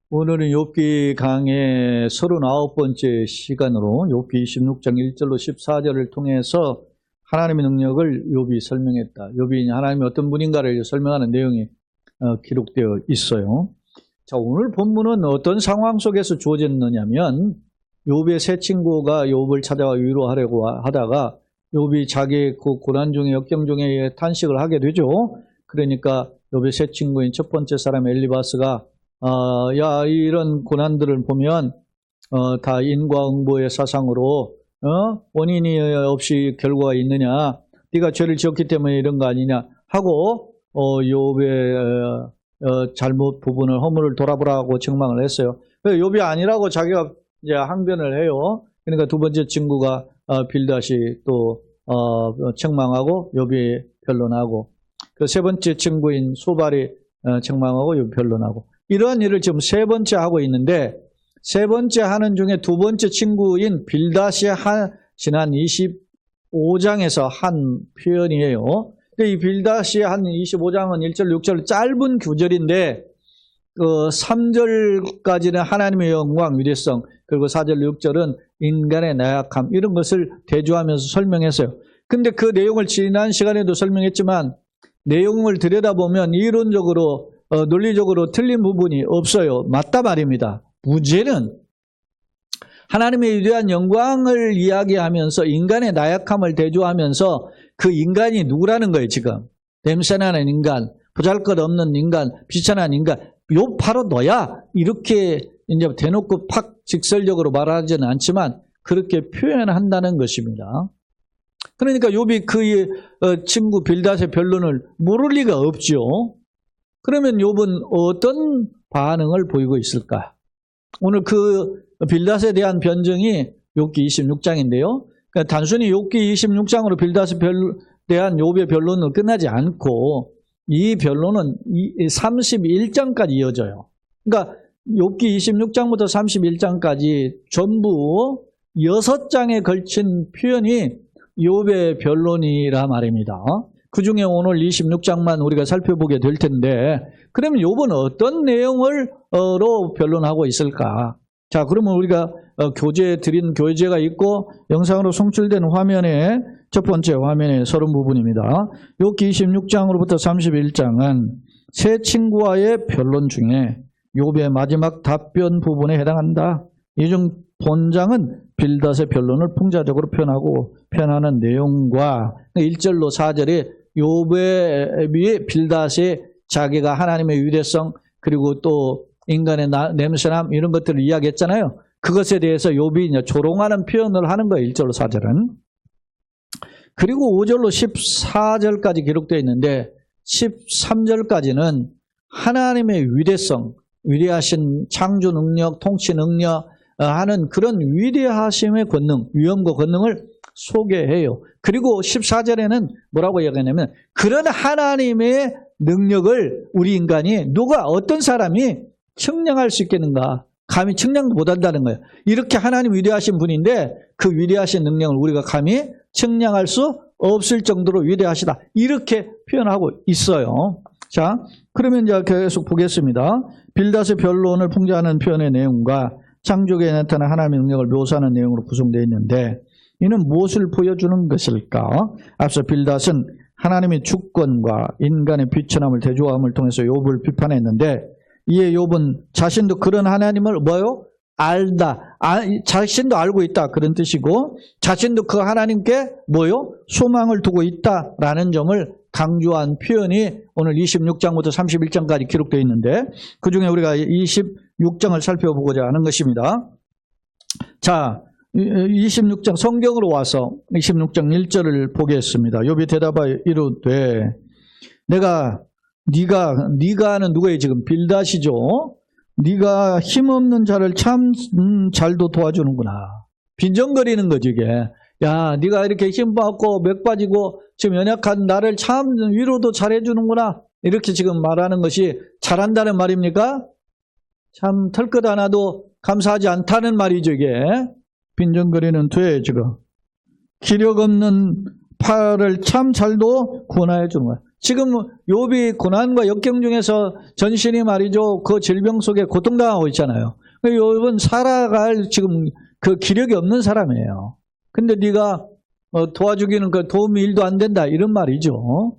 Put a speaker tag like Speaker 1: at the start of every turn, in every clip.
Speaker 1: 오늘은 욥기 강의 39번째 시간으로 욥기 26장 1절로 14절을 통해서 하나님의 능력을 욥이 설명했다. 욥이 하나님이 어떤 분인가를 설명하는 내용이 기록되어 있어요. 자, 오늘 본문은 어떤 상황 속에서 주어졌느냐면 욥의 세 친구가 욥을 찾아와 위로하려고 하다가 욥이 자기의 그 고난 중에 역경 중에 탄식을 하게 되죠. 그러니까 욥의 세 친구인 첫 번째 사람 엘리바스가 야, 이런 고난들을 보면 다 인과응보의 사상으로 원인이 없이 결과가 있느냐, 네가 죄를 지었기 때문에 이런 거 아니냐 하고 욥의 잘못 부분을 허물을 돌아보라고 책망을 했어요. 욥이 아니라고 자기가 이제 항변을 해요. 그러니까 두 번째 친구가 빌닷이 또 책망하고 욥이 변론하고, 그 세 번째 친구인 소발이 책망하고 욥이 변론하고, 이러한 일을 지금 세 번째 하고 있는데, 세 번째 하는 중에 두 번째 친구인 빌닷이 지난 25장에서 한 표현이에요. 근데 이 빌닷이 한 25장은 1절, 6절 짧은 구절인데, 3절까지는 하나님의 영광, 위대성, 그리고 4절, 6절은 인간의 나약함, 이런 것을 대조하면서 설명했어요. 근데 그 내용을 지난 시간에도 설명했지만, 내용을 들여다보면 이론적으로 논리적으로 틀린 부분이 없어요. 맞다 말입니다. 문제는 하나님의 위대한 영광을 이야기하면서 인간의 나약함을 대조하면서 그 인간이 누구라는 거예요. 지금 냄새나는 인간, 보잘것없는 인간, 비천한 인간, 요 바로 너야, 이렇게 이제 대놓고 팍 직설적으로 말하지는 않지만 그렇게 표현한다는 것입니다. 그러니까 욥이 그 친구 빌닷의 변론을 모를 리가 없죠. 그러면 욥은 어떤 반응을 보이고 있을까? 오늘 그 빌닷에 대한 변증이 욥기 26장인데요. 그러니까 단순히 욥기 26장으로 빌닷에 대한 욥의 변론은 끝나지 않고 이 변론은 31장까지 이어져요. 그러니까 욥기 26장부터 31장까지 전부 6장에 걸친 표현이 욥의 변론이라 말입니다. 그 중에 오늘 26장만 우리가 살펴보게 될 텐데, 그러면 욥은 어떤 내용으로 변론하고 있을까? 자, 그러면 우리가 드린 교재가 있고 영상으로 송출된 화면에, 첫 번째 화면에 서론 부분입니다. 욥기 26장으로부터 31장은 세 친구와의 변론 중에 욥의 마지막 답변 부분에 해당한다. 이 중 본장은 빌닷의 변론을 풍자적으로 표현하는 내용과 1절로 4절에 욥의 빌닷이 자기가 하나님의 위대성, 그리고 또 인간의 냄새남, 이런 것들을 이야기했잖아요. 그것에 대해서 욥이 이제 조롱하는 표현을 하는 거예요. 1절로 4절은. 그리고 5절로 14절까지 기록되어 있는데 13절까지는 하나님의 위대성, 위대하신 창조 능력, 통치 능력 하는 그런 위대하심의 권능, 위엄과 권능을 소개해요. 그리고 14절에는 뭐라고 이야기하냐면, 그런 하나님의 능력을 우리 인간이, 어떤 사람이 측량할 수 있겠는가? 감히 측량도 못한다는 거예요. 이렇게 하나님 위대하신 분인데 그 위대하신 능력을 우리가 감히 측량할 수 없을 정도로 위대하시다, 이렇게 표현하고 있어요. 자, 그러면 이제 계속 보겠습니다. 빌닷의 변론을 풍자하는 표현의 내용과 창조계에 나타난 하나님의 능력을 묘사하는 내용으로 구성되어 있는데, 이는 무엇을 보여주는 것일까? 앞서 빌닷은 하나님의 주권과 인간의 비천함을 대조함을 통해서 욥을 비판했는데, 이에 욥은 자신도 그런 하나님을 알다. 자신도 알고 있다, 그런 뜻이고, 자신도 그 하나님께 소망을 두고 있다라는 점을 강조한 표현이 오늘 26장부터 31장까지 기록되어 있는데, 그 중에 우리가 26장을 살펴보고자 하는 것입니다. 자, 26장 성경으로 와서 26장 1절을 보겠습니다. 욥이 대답하여 이르되, 네가는 누구예요? 지금 빌닷이죠. 네가 힘없는 자를 참 잘도 도와주는구나. 빈정거리는 거지 이게. 야, 네가 이렇게 힘받고 맥 빠지고 지금 연약한 나를 참 위로도 잘해주는구나, 이렇게 지금 말하는 것이 잘한다는 말입니까? 참 털끝 하나도 감사하지 않다는 말이죠 이게. 빈정거리는 돼 지금. 기력 없는 팔을 참 잘도 구원하여 주는 거야. 지금 욥이 고난과 역경 중에서 전신이 말이죠. 그 질병 속에 고통당하고 있잖아요. 욥은 살아갈 지금 그 기력이 없는 사람이에요. 근데 네가 도와주기는 그 도움이 일도 안 된다 이런 말이죠.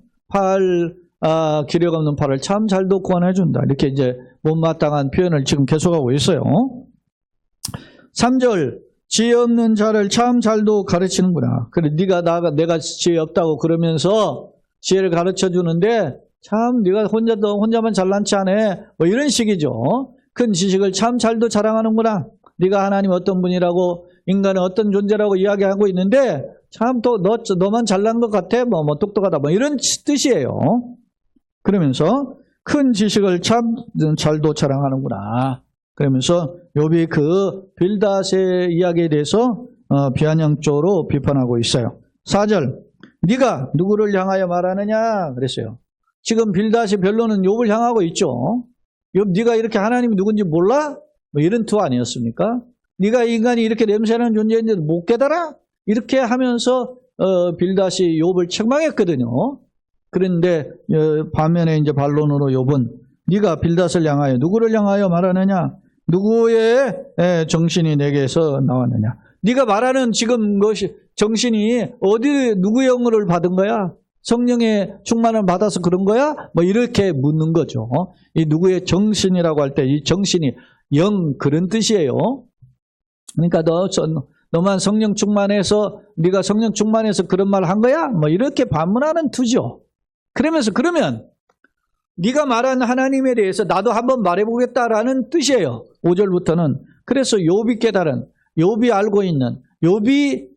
Speaker 1: 기력 없는 팔을 참 잘도 구원해준다. 이렇게 이제 못마땅한 표현을 지금 계속하고 있어요. 3절 지혜 없는 자를 참 잘도 가르치는구나. 그래 내가 지혜 없다고 그러면서 지혜를 가르쳐 주는데 참 네가 혼자만 잘난 체 하네. 뭐 이런 식이죠. 큰 지식을 참 잘도 자랑하는구나. 네가 하나님 어떤 분이라고 인간은 어떤 존재라고 이야기하고 있는데 참 또 너만 잘난 것 같아. 뭐 똑똑하다. 뭐 이런 뜻이에요. 그러면서 큰 지식을 참 잘도 자랑하는구나. 그러면서 욥이 그 빌닷의 이야기에 대해서 비아냥조로 비판하고 있어요. 4절 네가 누구를 향하여 말하느냐 그랬어요. 지금 빌닷의 변론은 욥을 향하고 있죠. 욥 네가 이렇게 하나님이 누군지 몰라? 뭐 이런 투 아니었습니까? 네가 인간이 이렇게 냄새나는 존재인지 못 깨달아? 이렇게 하면서 빌닷이 욥을 책망했거든요. 그런데 반면에 이제 반론으로 욥은 네가 빌닷을 향하여 누구를 향하여 말하느냐? 누구의 정신이 내게서 나왔느냐? 네가 말하는 지금 것이 정신이 누구의 영을 받은 거야? 성령의 충만을 받아서 그런 거야? 뭐 이렇게 묻는 거죠. 이 누구의 정신이라고 할 때 이 정신이 영 그런 뜻이에요. 그러니까 너만 성령 충만해서 네가 성령 충만해서 그런 말 한 거야? 뭐 이렇게 반문하는 투죠. 그러면 네가 말한 하나님에 대해서 나도 한번 말해보겠다라는 뜻이에요. 5절부터는 그래서 욥이 깨달은 욥이 알고 있는 욥이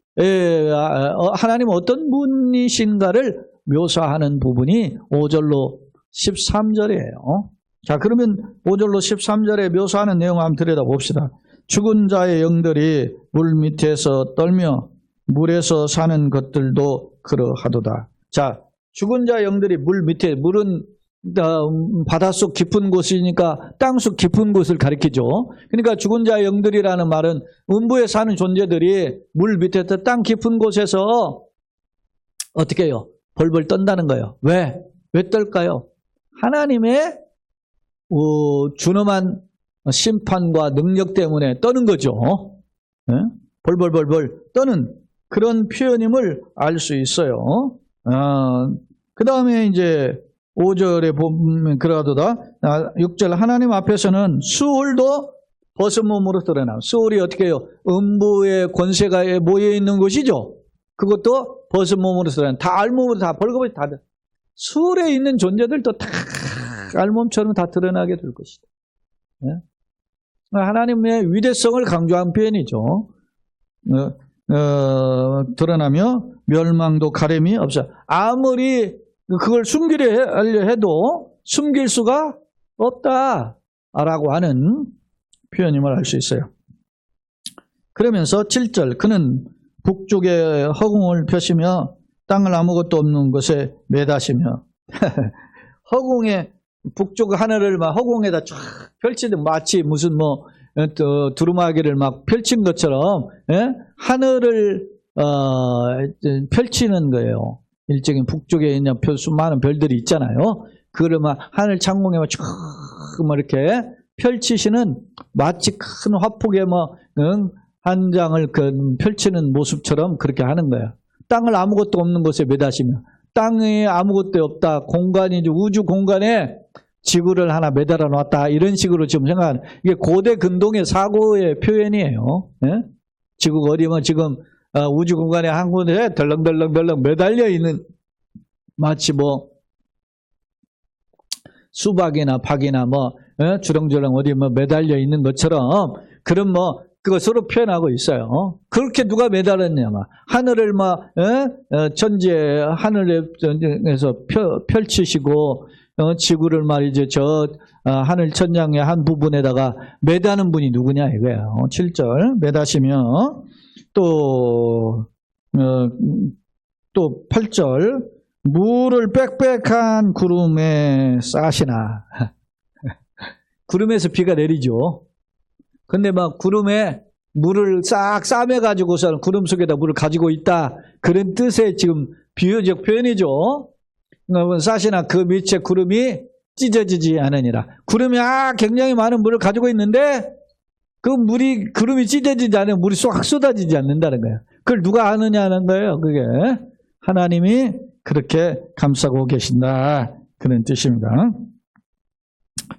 Speaker 1: 하나님 어떤 분이신가를 묘사하는 부분이 5절로 13절이에요. 자, 그러면 5절로 13절에 묘사하는 내용을 한번 들여다봅시다. 죽은 자의 영들이 물 밑에서 떨며 물에서 사는 것들도 그러하도다. 자, 죽은 자의 영들이 물 밑에, 물은 바닷속 깊은 곳이니까 땅속 깊은 곳을 가리키죠. 그러니까 죽은 자의 영들이라는 말은 음부에 사는 존재들이 물 밑에서 땅 깊은 곳에서 어떻게 해요? 벌벌 떤다는 거예요. 왜 떨까요? 하나님의 준엄한 심판과 능력 때문에 떠는 거죠. 네? 벌벌벌벌 떠는 그런 표현임을 알 수 있어요. 그 다음에 이제 5절에 보면 그러하도다. 6절 하나님 앞에서는 수월도 벗은 몸으로 드러나. 수월이 어떻게 해요? 음부의 권세가 모여있는 곳이죠. 그것도 벗은 몸으로 드러나. 다 알몸으로 다 벌거벗이 다 수월에 있는 존재들도 다 알몸처럼 다 드러나게 될 것이다. 네? 하나님의 위대성을 강조한 표현이죠. 드러나며 멸망도 가림이 없어. 아무리 그걸 숨기려 하려 해도 숨길 수가 없다라고 하는 표현임을 알 수 있어요. 그러면서 7절 그는 북쪽에 허공을 펴시며 땅을 아무것도 없는 곳에 매다시며 허공에 북쪽 하늘을 막 허공에다 쫙 펼치듯 마치 무슨 두루마기를 막 펼친 것처럼 하늘을 펼치는 거예요. 일종의 북쪽에 있는 수많은 별들이 있잖아요. 그걸 막 하늘 창공에 쭉 이렇게 펼치시는 마치 큰 화폭에 한 장을 펼치는 모습처럼 그렇게 하는 거예요. 땅을 아무것도 없는 곳에 매다시며 땅에 아무것도 없다. 공간이 우주 공간에 지구를 하나 매달아 놨다. 이런 식으로 지금 생각하는 이게 고대 근동의 사고의 표현이에요. 예? 지구가 어디면 지금 우주 공간에 한 군데 덜렁덜렁 매달려 있는 마치 수박이나 박이나 주렁주렁 어디 매달려 있는 것처럼 그런 그것으로 표현하고 있어요. 그렇게 누가 매달았냐, 하늘을 천지에 하늘에서 펼치시고 지구를 말이죠 하늘 천장의 한 부분에다가 매다는 분이 누구냐 이거예요. 7절 매다시며 또 8절 물을 빽빽한 구름에 싸시나. 구름에서 비가 내리죠. 근데 구름에 물을 싹 싸매가지고서 구름 속에다 물을 가지고 있다. 그런 뜻의 지금 비유적 표현이죠. 쌀이나 그 밑에 구름이 찢어지지 않으니라. 구름이 굉장히 많은 물을 가지고 있는데 그 구름이 찢어지지 않으면 물이 쏙 쏟아지지 않는다는 거예요. 그걸 누가 아느냐는 거예요. 그게 하나님이 그렇게 감싸고 계신다, 그런 뜻입니다.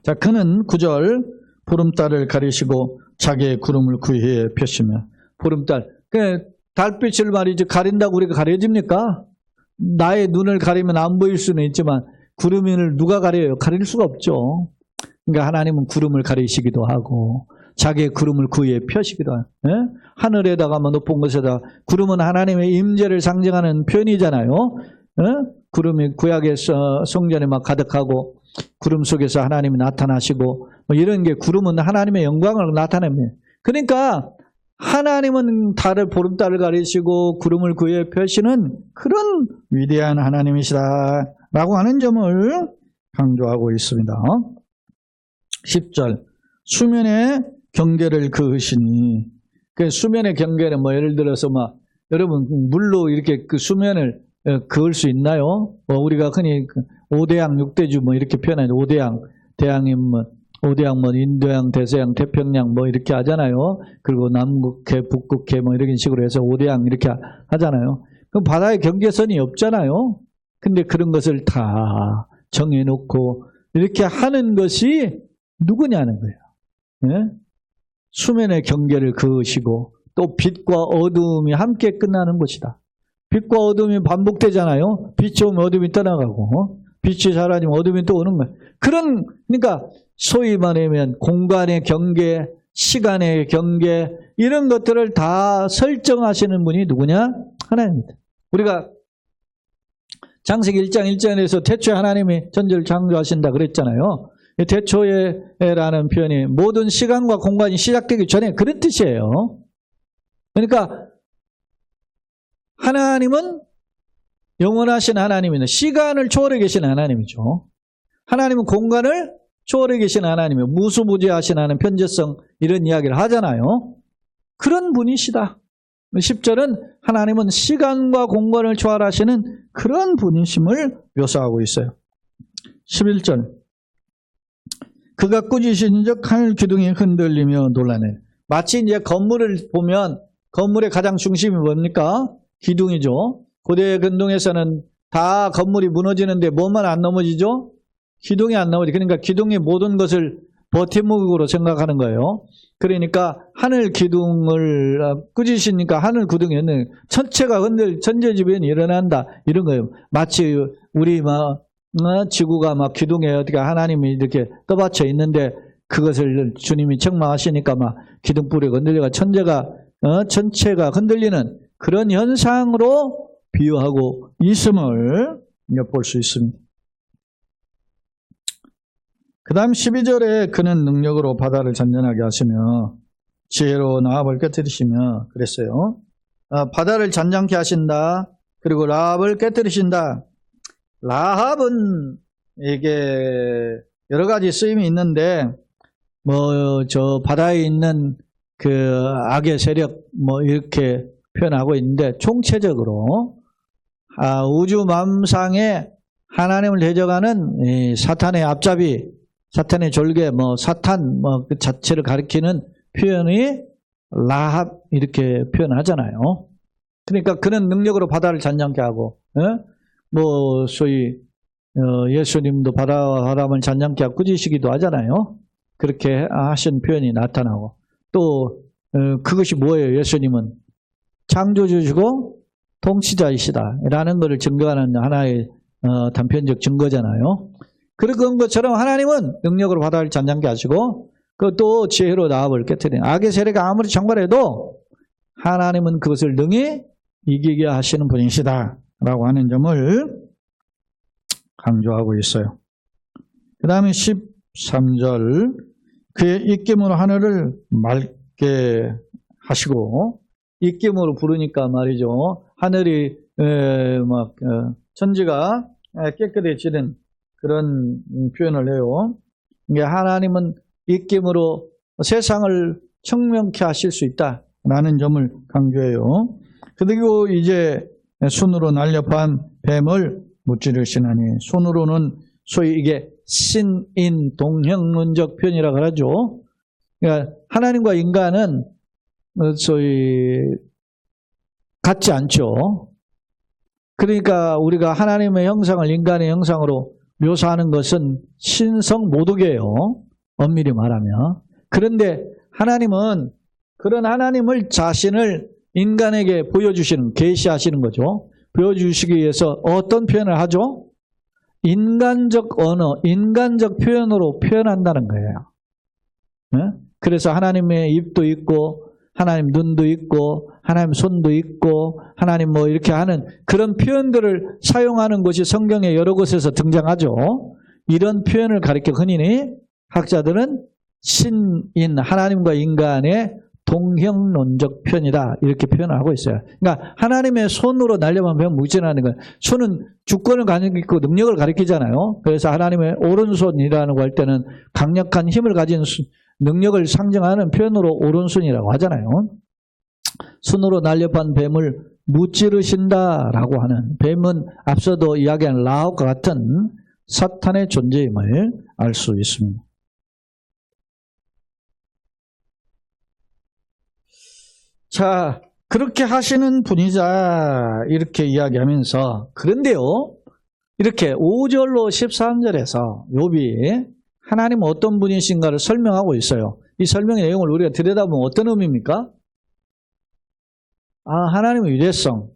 Speaker 1: 자, 그는 9절 보름달을 가리시고 자기의 구름을 그 위에 펴시며. 보름달, 달빛을 말이죠, 가린다고 우리가 가려집니까? 나의 눈을 가리면 안 보일 수는 있지만 구름을 누가 가려요? 가릴 수가 없죠. 그러니까 하나님은 구름을 가리시기도 하고 자기의 구름을 그 위에 펴시기도 하고, 예? 하늘에다가 높은 곳에다. 구름은 하나님의 임재를 상징하는 표현이잖아요. 예? 구름이 구약의 성전에 막 가득하고 구름 속에서 하나님이 나타나시고 이런 게, 구름은 하나님의 영광을 나타냅니다. 그러니까 하나님은 보름달을 가리시고 구름을 그 위에 펴시는 그런 위대한 하나님이시다라고 하는 점을 강조하고 있습니다. 10절 수면의 경계를 그으시니. 그 수면의 경계는 예를 들어서 여러분 물로 이렇게 그 수면을 그을 수 있나요? 우리가 흔히 오대양, 육대주 이렇게 표현하는 오대양, 대양이 오대양, 인도양, 대서양, 태평양 이렇게 하잖아요. 그리고 남극해, 북극해 이런 식으로 해서 오대양 이렇게 하잖아요. 그럼 바다의 경계선이 없잖아요. 근데 그런 것을 다 정해놓고 이렇게 하는 것이 누구냐는 거예요. 네? 수면의 경계를 그으시고 또 빛과 어둠이 함께 끝나는 것이다. 빛과 어둠이 반복되잖아요. 빛이 오면 어둠이 떠나가고, 빛이 사라지면 어둠이 또 오는 거예요. 그러니까 소위 말하면 공간의 경계, 시간의 경계, 이런 것들을 다 설정하시는 분이 누구냐? 하나님입니다. 우리가 창세기 1장 1절에서 태초에 하나님이 천지를 창조하신다 그랬잖아요. 태초에라는 표현이 모든 시간과 공간이 시작되기 전에 그런 뜻이에요. 그러니까 하나님은 영원하신 하나님이네. 시간을 초월해 계신 하나님이죠. 하나님은 공간을 초월해 계신 하나님이에요. 무수무지하신 하나님, 편재성 이런 이야기를 하잖아요. 그런 분이시다. 10절은 하나님은 시간과 공간을 초월하시는 그런 분이심을 묘사하고 있어요. 11절 그가 꾸짖으신즉 하늘 기둥이 흔들리며 놀라네. 마치 이제 건물을 보면 건물의 가장 중심이 뭡니까? 기둥이죠. 고대 근동에서는 다 건물이 무너지는데 뭐만 안 넘어지죠? 기둥이 안 넘어지죠. 그러니까 기둥이 모든 것을 버팀목으로 생각하는 거예요. 그러니까 하늘 기둥을 꾸짖으시니까 하늘 기둥이 천체가 천재지변이 일어난다 이런 거예요. 마치 우리 지구가 기둥에 어떻게 하나님이 이렇게 떠받쳐 있는데 그것을 주님이 책망하시니까 기둥뿌리가 흔들려가 천체가 흔들리는 그런 현상으로 비유하고 있음을 볼 수 있습니다. 그 다음 12절에 그는 능력으로 바다를 잔잔하게 하시며 지혜로 라합을 깨뜨리시며 그랬어요. 바다를 잔잔케 하신다. 그리고 라합을 깨뜨리신다. 라합은 이게 여러 가지 쓰임이 있는데 저 바다에 있는 그 악의 세력 이렇게 표현하고 있는데 총체적으로 우주 만상에 하나님을 대적하는 사탄의 앞잡이, 사탄의 졸개, 사탄 그 자체를 가리키는 표현이 라합 이렇게 표현하잖아요. 그러니까 그는 능력으로 바다를 잔잔케 하고, 소위 예수님도 바다와 바람을 잔잔케 하고 꾸짖으시기도 하잖아요. 그렇게 하신 표현이 나타나고 또 그것이 뭐예요? 예수님은 창조주시고 통치자이시다 라는 것을 증거하는 하나의 단편적 증거잖아요. 그런 것처럼 하나님은 능력으로 바다를 잔잔케 하시고 또 지혜로 라합을 깨뜨리는 악의 세력이 아무리 장발해도 하나님은 그것을 능히 이기게 하시는 분이시다 라고 하는 점을 강조하고 있어요. 그 다음에 13절 그의 입김으로 하늘을 맑게 하시고, 입김으로 부르니까 말이죠. 하늘이 천지가 깨끗해지는 그런 표현을 해요. 이게 하나님은 입김으로 세상을 청명케 하실 수 있다라는 점을 강조해요. 그리고 이제 순으로 날렵한 뱀을 무찌르시나니. 손으로는 소위 이게 신인 동형론적 표현이라고 하죠. 그러니까 하나님과 인간은 소위 같지 않죠. 그러니까 우리가 하나님의 형상을 인간의 형상으로 묘사하는 것은 신성 모독이에요. 엄밀히 말하면. 그런데 하나님은 그런 하나님을 자신을 인간에게 보여주시는, 계시하시는 거죠. 보여주시기 위해서 어떤 표현을 하죠? 인간적 언어, 인간적 표현으로 표현한다는 거예요. 네? 그래서 하나님의 입도 있고 하나님 눈도 있고 하나님 손도 있고 하나님 뭐 이렇게 하는 그런 표현들을 사용하는 것이 성경의 여러 곳에서 등장하죠. 이런 표현을 가리켜 흔히 학자들은 신인, 하나님과 인간의 동형론적 표현이다 이렇게 표현을 하고 있어요. 그러니까 하나님의 손으로 날려만 배우면 무진하는 거예요. 손은 주권을 가리키고 능력을 가리키잖아요. 그래서 하나님의 오른손이라는 거 할 때는 강력한 힘을 가진 능력을 상징하는 표현으로 오른손이라고 하잖아요. 손으로 날렵한 뱀을 무찌르신다라고 하는, 뱀은 앞서도 이야기한 라옥과 같은 사탄의 존재임을 알 수 있습니다. 자, 그렇게 하시는 분이자 이렇게 이야기하면서, 그런데요, 이렇게 5절로 13절에서 욥이 하나님은 어떤 분이신가를 설명하고 있어요. 이 설명의 내용을 우리가 들여다보면 어떤 의미입니까? 하나님의 유대성,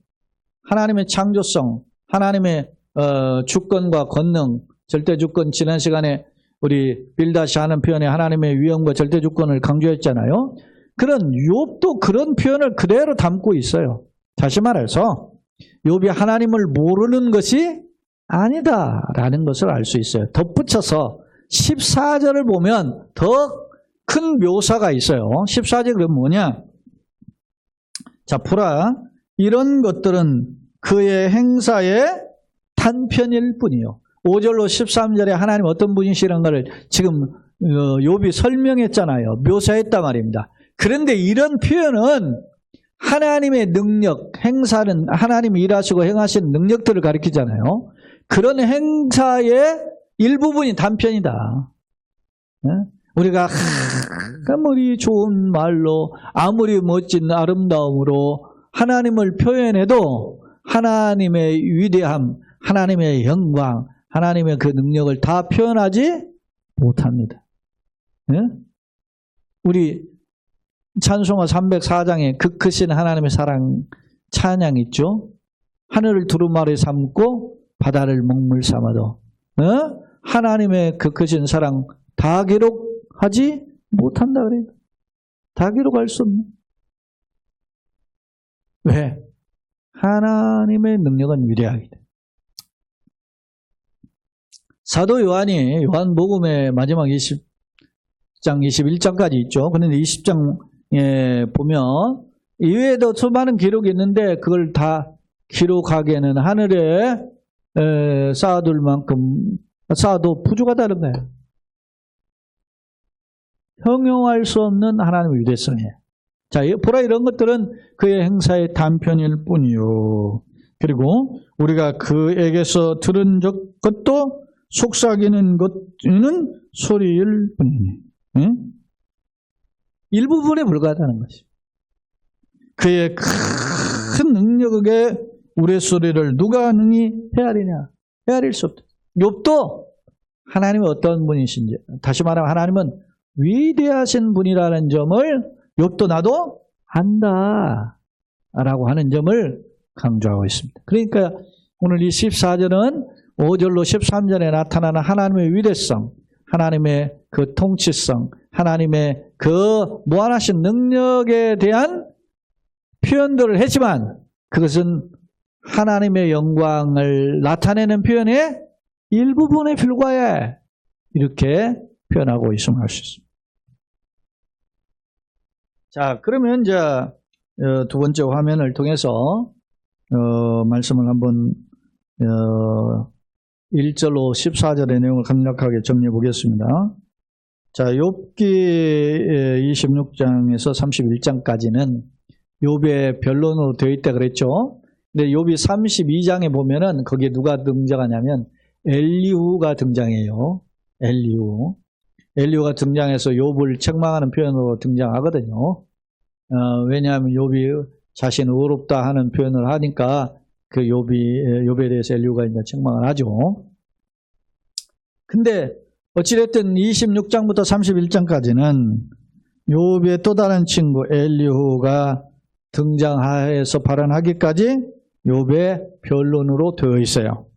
Speaker 1: 하나님의 창조성, 하나님의 주권과 권능, 절대주권, 지난 시간에 우리 빌다시 하는 표현에 하나님의 위엄과 절대주권을 강조했잖아요. 그런 욥도 그런 표현을 그대로 담고 있어요. 다시 말해서 욥이 하나님을 모르는 것이 아니다라는 것을 알 수 있어요. 덧붙여서 14절을 보면 더 큰 묘사가 있어요. 14절은 뭐냐? 자, 보라. 이런 것들은 그의 행사의 단편일 뿐이요. 5절로 13절에 하나님 어떤 분이시라는 것을 지금 욥이 설명했잖아요. 묘사했단 말입니다. 그런데 이런 표현은 하나님의 능력, 행사는 하나님이 일하시고 행하시는 능력들을 가리키잖아요. 그런 행사의 일부분이 단편이다. 우리가 아무리 좋은 말로, 아무리 멋진 아름다움으로 하나님을 표현해도 하나님의 위대함, 하나님의 영광, 하나님의 그 능력을 다 표현하지 못합니다. 우리 찬송가 304장에 그 크신 하나님의 사랑 찬양 있죠. 하늘을 두루마리 삼고 바다를 먹물 삼아도 하나님의 그 크신 사랑 다 기록하지 못한다 그래요. 다 기록할 수 없네. 왜? 하나님의 능력은 위대하기 때문에. 사도 요한이 요한복음의 마지막 20장 21장까지 있죠. 그런데 20장에 보면 이외에도 수많은 기록이 있는데 그걸 다 기록하기에는 하늘에 쌓아둘 만큼 쌓아도 부족하다는 거예요. 형용할 수 없는 하나님의 위대성이에요. 자, 보라, 이런 것들은 그의 행사의 단편일 뿐이요. 그리고 우리가 그에게서 들은 것도 속삭이는 것은 소리일 뿐이니. 일부분에 불과하다는 것이죠. 그의 큰 능력에 우레소리를 누가 능히 헤아리냐? 헤아릴 수 없다. 욥도 하나님이 어떤 분이신지, 다시 말하면 하나님은 위대하신 분이라는 점을 욥도 나도 안다 라고 하는 점을 강조하고 있습니다. 그러니까 오늘 이 14절은 5절로 13절에 나타나는 하나님의 위대성, 하나님의 그 통치성, 하나님의 그 무한하신 능력에 대한 표현들을 했지만 그것은 하나님의 영광을 나타내는 표현의 일부분에 불과해. 이렇게 표현하고 있음을 알 수 있습니다. 자, 그러면 이제 두 번째 화면을 통해서 말씀을 한번 1절로 14절의 내용을 간략하게 정리해 보겠습니다. 자, 욥기 26장에서 31장까지는 욥의 변론으로 되어 있다 그랬죠. 근데 욥이 32장에 보면은 거기에 누가 등장하냐면 엘리후가 등장해요. 엘리후가 등장해서 욥을 책망하는 표현으로 등장하거든요. 왜냐하면 욥이 자신 의롭다 하는 표현을 하니까 그 욥에 대해서 엘리후가 이제 책망을 하죠. 근데 어찌됐든 26장부터 31장까지는 욥의 또 다른 친구 엘리후가 등장해서 발언하기까지 욥의 변론으로 되어 있어요.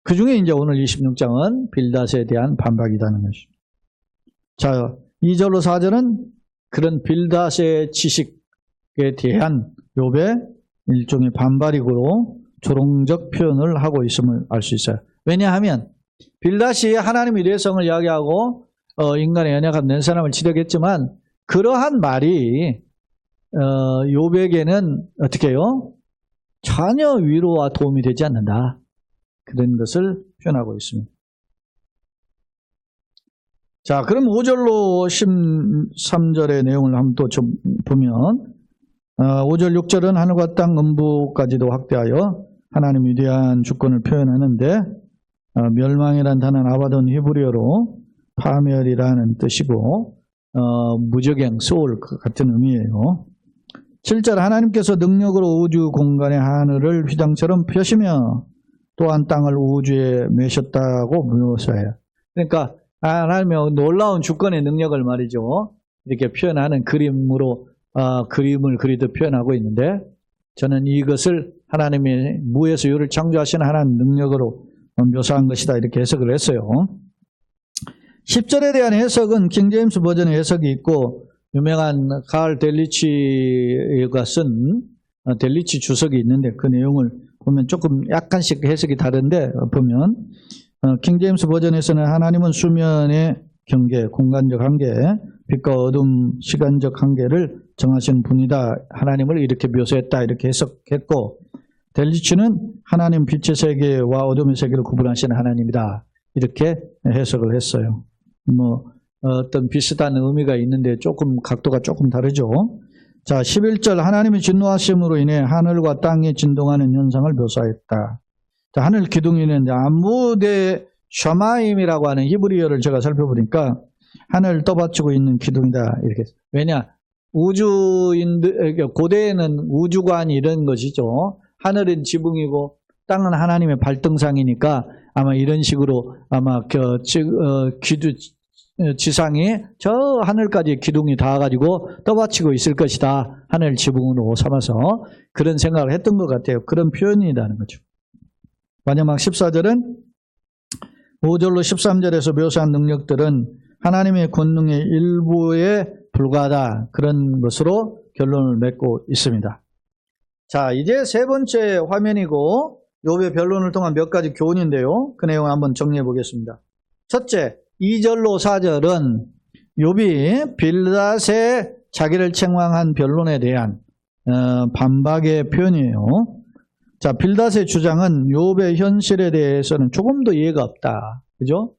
Speaker 1: 그 중에 이제 오늘 26장은 빌닷에 대한 반박이라는 것입니다. 자, 2절로 4절은 그런 빌닷의 지식에 대한 욥의 일종의 반발이고 조롱적 표현을 하고 있음을 알 수 있어요. 왜냐하면 빌닷이 하나님의 일회성을 이야기하고 인간의 연약한 낸 사람을 지적했지만 그러한 말이 욥에게는 어떻게 해요? 전혀 위로와 도움이 되지 않는다. 그런 것을 표현하고 있습니다. 자, 그럼 5절로 13절의 내용을 한번 또 좀 보면 5절 6절은 하늘과 땅 음부까지도 확대하여 하나님 위대한 주권을 표현하는데 멸망이란 단어는 아바돈 히브리어로 파멸이라는 뜻이고 무적행, 소울 같은 의미예요. 7절 하나님께서 능력으로 우주 공간의 하늘을 휘장처럼 펴시며 또한 땅을 우주에 메셨다고 묘사해요. 그러니까 하나님의 놀라운 주권의 능력을 말이죠. 이렇게 표현하는 그림으로 그림을 그리듯 표현하고 있는데 저는 이것을 하나님의 무에서 유를 창조하시는 하나님 능력으로 묘사한 것이다 이렇게 해석을 했어요. 10절에 대한 해석은 킹제임스 버전의 해석이 있고 유명한 칼 델리치가 쓴 델리치 주석이 있는데 그 내용을 보면 조금 약간씩 해석이 다른데 보면 킹제임스 버전에서는 하나님은 수면의 경계, 공간적 한계, 빛과 어둠, 시간적 한계를 정하신 분이다. 하나님을 이렇게 묘사했다. 이렇게 해석했고 델리치는 하나님 빛의 세계와 어둠의 세계를 구분하시는 하나님이다. 이렇게 해석을 했어요. 어떤 비슷한 의미가 있는데 조금 각도가 조금 다르죠. 자, 11절 하나님의 진노하심으로 인해 하늘과 땅이 진동하는 현상을 묘사했다. 자, 하늘 기둥이는 아무데 샤마임이라고 하는 히브리어를 제가 살펴보니까 하늘을 떠받치고 있는 기둥이다. 이렇게. 왜냐? 우주인들, 고대에는 우주관이 이런 것이죠. 하늘은 지붕이고 땅은 하나님의 발등상이니까 아마 이런 식으로 아마 지상이 저 하늘까지 기둥이 닿아가지고 떠받치고 있을 것이다. 하늘 지붕으로 삼아서 그런 생각을 했던 것 같아요. 그런 표현이라는 거죠. 마지막 14절은 5절로 13절에서 묘사한 능력들은 하나님의 권능의 일부에 불과하다. 그런 것으로 결론을 맺고 있습니다. 자, 이제 세 번째 화면이고 욥의 변론을 통한 몇 가지 교훈인데요. 그 내용을 한번 정리해 보겠습니다. 첫째, 2절로 4절은 욥이 빌닷의 자기를 책망한 변론에 대한 반박의 표현이에요. 자, 빌닷의 주장은 욥의 현실에 대해서는 조금 더 이해가 없다. 그죠?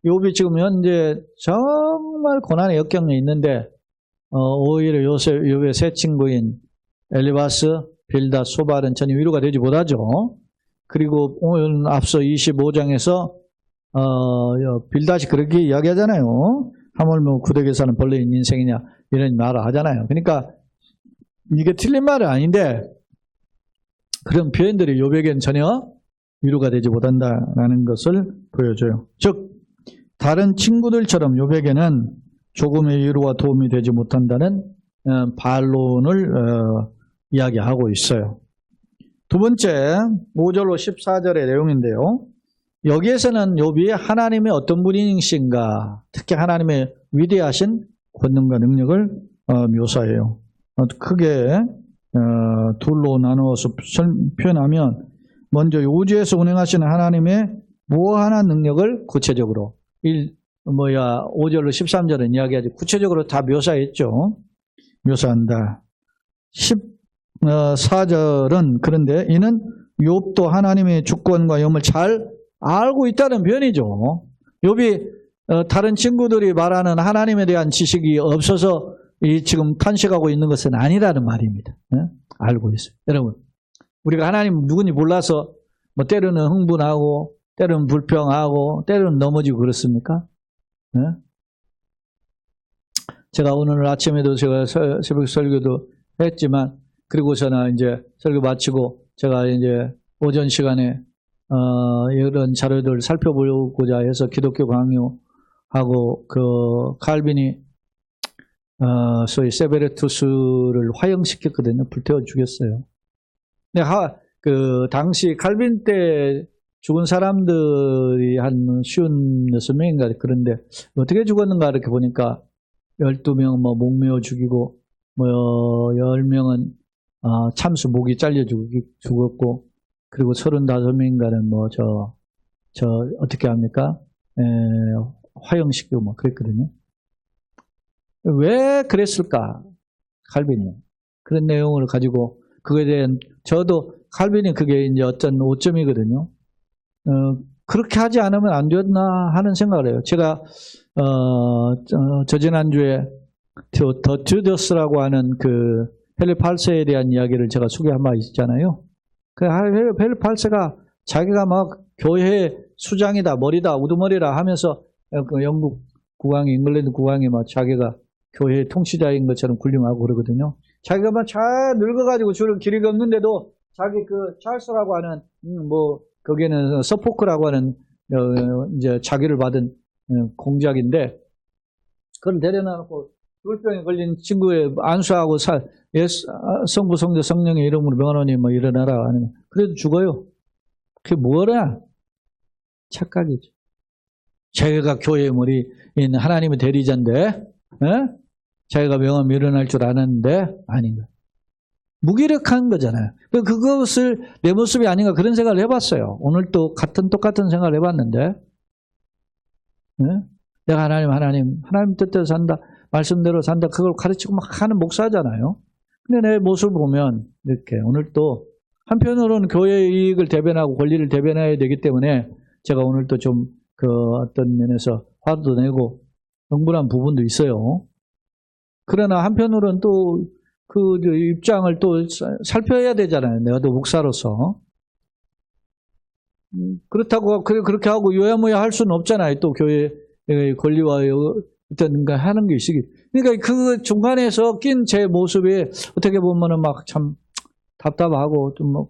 Speaker 1: 욥이 지금 현재 정말 고난의 역경에 있는데 오히려 욥의 새 친구인 엘리바스, 빌닷, 소발은 전혀 위로가 되지 못하죠. 그리고 오늘 앞서 25장에서 빌닷이 그렇게 이야기하잖아요. 하물며 구덕에 사는 벌레인 인생이냐 이런 말을 하잖아요. 그러니까 이게 틀린 말은 아닌데 그런 표현들이 욥에게는 전혀 위로가 되지 못한다라는 것을 보여줘요. 즉 다른 친구들처럼 욥에게는 조금의 위로와 도움이 되지 못한다는 반론을 이야기하고 있어요. 두 번째 5절로 14절의 내용인데요. 여기에서는 욥이 하나님의 어떤 분이신가, 특히 하나님의 위대하신 권능과 능력을 묘사해요. 크게 둘로 나누어서 표현하면 먼저 우주에서 운행하시는 하나님의 무한한 능력을 구체적으로 5절로 13절은 이야기하지 구체적으로 다 묘사했죠. 묘사한다. 14절은 그런데 이는 욥도 하나님의 주권과 염을 잘 알고 있다는 표현이죠. 욥이 다른 친구들이 말하는 하나님에 대한 지식이 없어서 지금 탄식하고 있는 것은 아니라는 말입니다. 알고 있어요. 여러분, 우리가 하나님 누군지 몰라서 뭐 때로는 흥분하고 때로는 불평하고 때로는 넘어지고 그렇습니까? 네? 제가 오늘 아침에도 제가 새벽 설교도 했지만, 그리고 저는 이제 설교 마치고 제가 이제 오전 시간에 이런 자료들을 살펴보고자 해서 기독교 강요하고 그 칼빈이 소위 세베르투스를 화형시켰거든요. 불태워 죽였어요. 근데 그 당시 칼빈 때 죽은 사람들이 한 56명인가 그런데 어떻게 죽었는가 이렇게 보니까 12명 뭐 목매어 죽이고 뭐 10명은 참수 목이 잘려 죽었고, 그리고 35명인가는 뭐 어떻게 합니까? 화형시키고 뭐 그랬거든요. 왜 그랬을까? 칼빈이 그런 내용을 가지고 그거에 대한 저도 칼빈이 그게 이제 어떤 오점이거든요. 그렇게 하지 않으면 안 되었나 하는 생각을 해요. 제가 저지난주에 더 주더스라고 하는 그 헨리 8세에 대한 이야기를 제가 소개한 바 있잖아요. 그 헨리 8세가 자기가 막 교회 수장이다, 머리다, 우두머리라 하면서 그 영국 국왕이, 잉글랜드 국왕이 막 자기가 교회 통치자인 것처럼 군림하고 그러거든요. 자기가 막 잘 늙어가지고 줄을 길이 걷는데도 자기 그 찰스라고 하는 거기는 서포크라고 하는 이제 자기를 받은 공작인데, 그걸 데려놔놓고 불병에 걸린 친구에 안수하고 성부 성자 성령의 이름으로 명하노니 뭐 일어나라 하는, 그래도 죽어요. 그게 뭐라? 착각이죠. 자기가 교회의 머리인 하나님의 대리자인데, 자기가 명하면 일어날 줄 아는데 아닌가. 무기력한 거잖아요. 그것을 내 모습이 아닌가 그런 생각을 해봤어요. 오늘 또 똑같은 생각을 해봤는데, 내가 하나님 뜻대로 산다, 말씀대로 산다, 그걸 가르치고 막 하는 목사잖아요. 근데 내 모습을 보면 이렇게 오늘 또 한편으로는 교회의 이익을 대변하고 권리를 대변해야 되기 때문에 제가 오늘 또 좀 그 어떤 면에서 화도 내고 흥분한 부분도 있어요. 그러나 한편으로는 또 그 입장을 또 살펴야 되잖아요. 내가 또 목사로서. 그렇다고 그렇게 하고 요야모야 할 수는 없잖아요. 또 교회의 권리와 어떤 가 하는 게 있으기. 그러니까 그 중간에서 낀 제 모습이 어떻게 보면은 막 참 답답하고 좀 뭐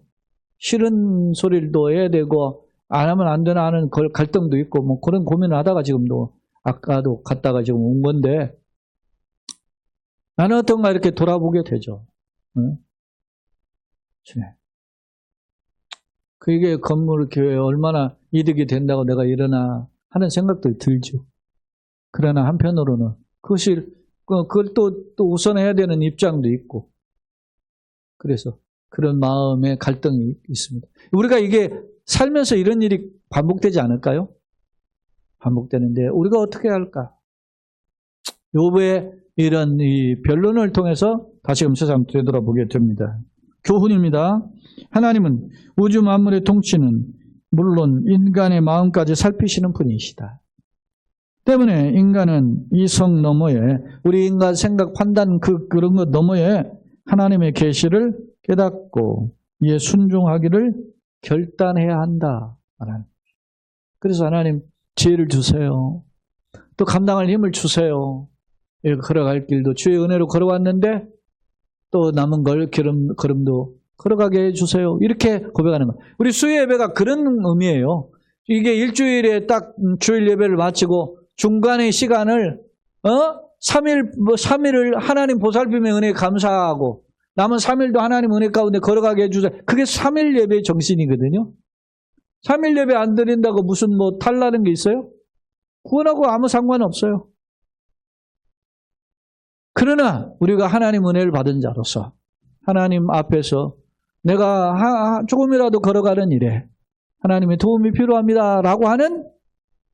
Speaker 1: 싫은 소리를 또 해야 되고 안 하면 안 되나 하는 갈등도 있고 뭐 그런 고민을 하다가 지금도 아까도 갔다가 지금 온 건데, 나는 어떤가 이렇게 돌아보게 되죠. 그게 건물 교회에 얼마나 이득이 된다고 내가 일어나 하는 생각도 들죠. 그러나 한편으로는 그걸 또 우선해야 되는 입장도 있고, 그래서 그런 마음의 갈등이 있습니다. 우리가 이게 살면서 이런 일이 반복되지 않을까요? 반복되는데 우리가 어떻게 할까? 욥의 이런 이 변론을 통해서 다시금 세상 되돌아보게 됩니다. 교훈입니다. 하나님은 우주 만물의 통치는 물론 인간의 마음까지 살피시는 분이시다. 때문에 인간은 이성 너머에, 우리 인간 생각, 판단 그런 것 너머에 하나님의 계시를 깨닫고 이에 순종하기를 결단해야 한다. 그래서 하나님 지혜를 주세요. 또 감당할 힘을 주세요. 걸어갈 길도 주의 은혜로 걸어왔는데 또 남은 걸음도 걸어가게 해주세요. 이렇게 고백하는 거예요. 우리 수요 예배가 그런 의미예요. 이게 일주일에 딱 주일 예배를 마치고 중간의 시간을 3일을 하나님 보살핌의 은혜에 감사하고 남은 3일도 하나님 은혜 가운데 걸어가게 해주세요. 그게 3일 예배의 정신이거든요. 3일 예배 안 드린다고 무슨 뭐 탈나는 게 있어요? 그거하고 아무 상관없어요. 그러나 우리가 하나님 은혜를 받은 자로서 하나님 앞에서 내가 조금이라도 걸어가는 일에 하나님의 도움이 필요합니다 라고 하는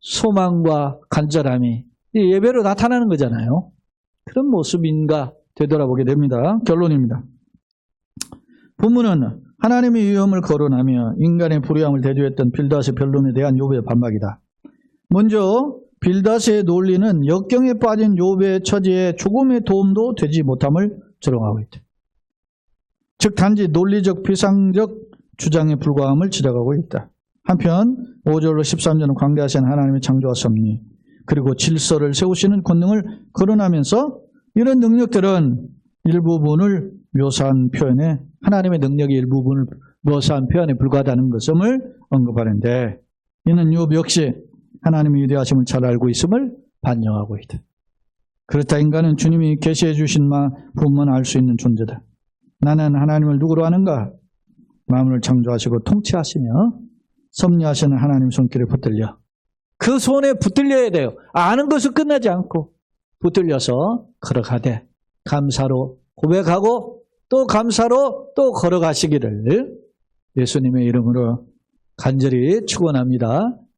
Speaker 1: 소망과 간절함이 이 예배로 나타나는 거잖아요. 그런 모습인가 되돌아보게 됩니다. 결론입니다. 본문은 하나님의 위엄을 거론하며 인간의 불의함을 대조했던 빌닷의 변론에 대한 욥의 반박이다. 먼저 빌닷의 논리는 역경에 빠진 욥의 처지에 조금의 도움도 되지 못함을 조롱하고 있다. 즉 단지 논리적 비상적 주장에 불과함을 지적하고 있다. 한편 5절로 13절은 광대하신 하나님의 창조와 섭리 그리고 질서를 세우시는 권능을 거론하면서 이런 능력들은 일부분을 묘사한 표현에 하나님의 능력의 일부분을 묘사한 표현에 불과하다는 것을 언급하는데 이는 욥 역시 하나님의 위대하심을 잘 알고 있음을 반영하고 있다. 그렇다 인간은 주님이 계시해 주신 부분만 알 수 있는 존재다. 나는 하나님을 누구로 아는가? 만물을 창조하시고 통치하시며 섭리하시는 하나님 손길에 붙들려 그 손에 붙들려야 돼요. 아는 것은 끝나지 않고 붙들려서 걸어가되 감사로 고백하고 또 감사로 또 걸어가시기를 예수님의 이름으로 간절히 축원합니다.